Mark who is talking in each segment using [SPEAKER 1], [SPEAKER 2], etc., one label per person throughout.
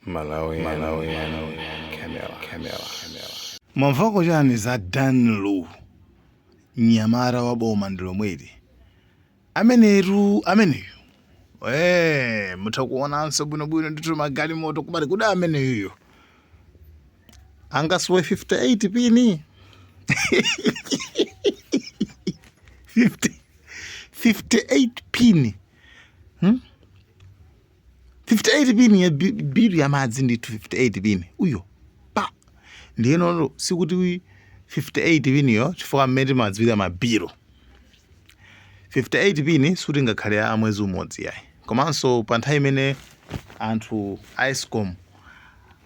[SPEAKER 1] Malawian Camera.
[SPEAKER 2] Mwamvako chani za Danlu mnyamata wa boma ndilomweli ameneyu mutakuonanso bwinobwino ndithu magalimoto kubali kuda ameneyo angasuwe 58 pini 58 pini 58 pini ya biru ya madzi ndithu 58 pini uyo pa ndiyenono sikuti 58 piniyo chifukwa mmene madziwira mabiru 58 pini suti ngakhale a mwezi umodzi yayi komanso pa nthawi imene anthu a Eskom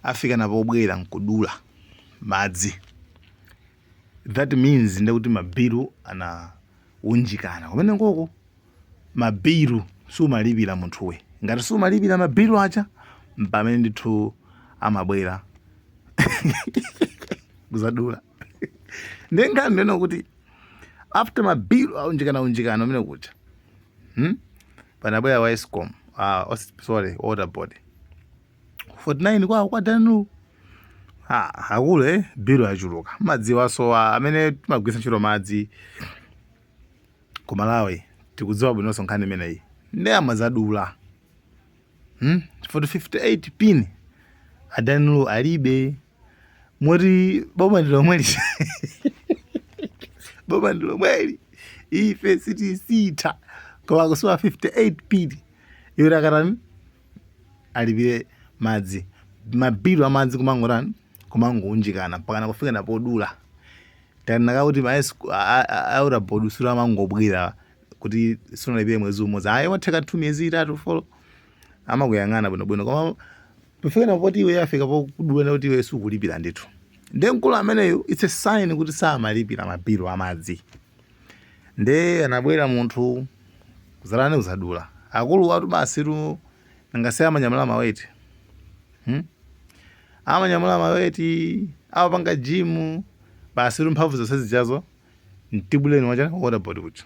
[SPEAKER 2] afika napobwera nkudula madzi, that means ndekuti mabiru anaunjikana kumene ngoko mabiru sumalipira munthuwe ngati sumalipira mabiru aja mpamene ndithu amabwera kuzadula ndenkhani ndiyona kuti after mabiru aunjikana umene kucha panabwera wa Eskom water board 49 kwawo kwa Danlu akulu biru achuluka madzi wasowa amene timagwisa ntchito madzi ku Malawi tikudziwa bwinonso nkhani imeneyi ndi amazadula 58 pini a Danlu alibe moti boma ndilomweli ife sitisitha koma kusowa 58 pini yoti akatani alipire madzi mabiru amadzi kumangounjikana mpakana kufika napodula tanakakuti water board sura amangobwera kuti sunalipire mwezi umodzi ayi watheka 2 miyezi 3 4 amakuyang'ana bwinobwino koma pofika napoti iwe afika pokudula kuti iwe sukulipira ndithu nde mkulu ameneyo it's a sign kuti samalipira mabiru amadzi nde anabwera munthu kuzalane kuzadula akulu watu basiru ngase amanyamula maweti amanyamula maweti awapanga jimu basiru mphamvu zonse zijazo ntibuleni wachana water board kucha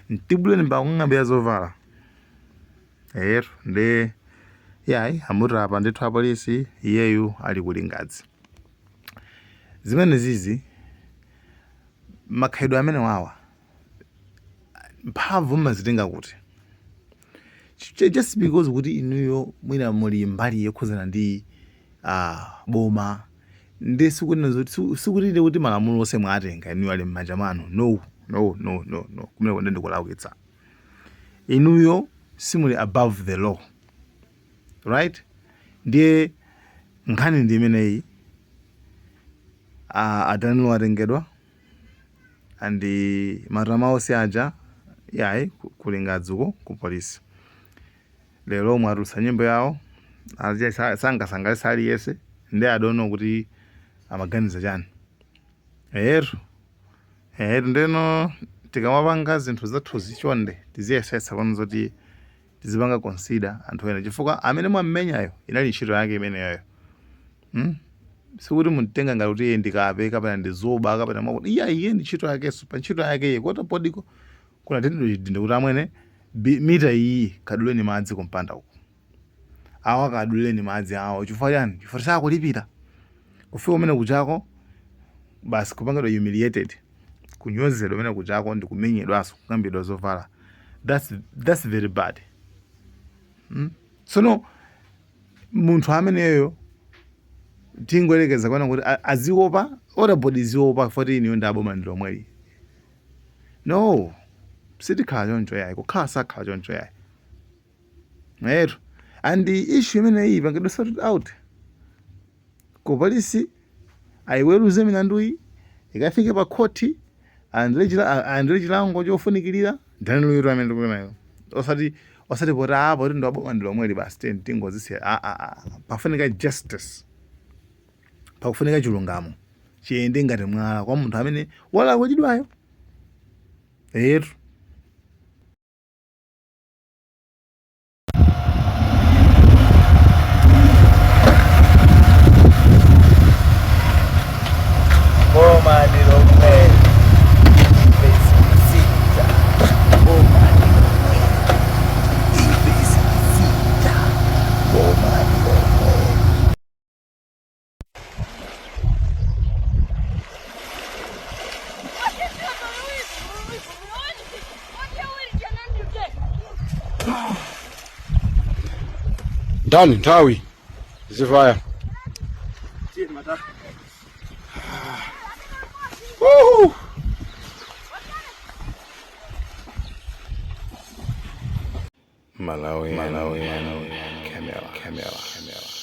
[SPEAKER 2] ntibuleni mbakung'ambira zovala nde yayi amutapa ndithu apolisi iyeyu ali kulingadzi zimene zizi makhalidwe amene wawa mphamvu mmazitenga kuti just because kuti inuyo mwina muli mbali yokhuzana ndi boma ndi sikuti kuti malamulo onse mwatenga inuyo ali m'manja mwanu no kumene kwende ndikulaukitsa inuyo simuli above the law right ndiye nkhani ndi imeneyi Danlu atengedwa andi matama onse aja yayi kulingadzuko ku polisi lero mwatulutsa nyimbo yawo sangasangalisa aliyese ndi adono kuti amaganiza chani ndeno tikamapanga zinthu zathuzi chonde tiziyesetsa pano zoti tizipanga consider anthu ena chifukwa amene mwammenyayo inali ntchito yake imeneyoyo sikuti mumtenga ngati kuti iye ndikape kapena ndizoba kapena mwakuti iye ndi ntchito yakenso pa ntchito yake iye kota podiko kuna tendero chidinde kuti amwene mita iyi kaduleni madzi kumpanda uku awa kaduleni madzi awo chifukwa chani chifukwa sakulipira kufika umene kuchako basi kupangidwa humiliated kunyozedwa umene kuchako ndi kumenyedwanso kukambidwa zovala that's very bad sono munthu ameneyo tingoyerekeza kuona kuti aziopa water board iziopa foti iniyo ndi aboma ndilomweli no sitikhala choncho yayi kukhala sakhala choncho yayi and issue imeneyi ipangidwa sorted out ku polisi ayiweruze milanduyi ikafike pa khoti andile chilango chofunikirira Danlu yetu amene ndikunayo osati pota poti ndo aboma ndilomweli basi tingozisiya pafunika justice pakufunika chilungamo chiyende ngati mwala kwa munthu amene walakwa
[SPEAKER 1] Boma ndilomweli Boma ndilomweli
[SPEAKER 3] ndani nthawi zivaya
[SPEAKER 1] Malawi, Camera.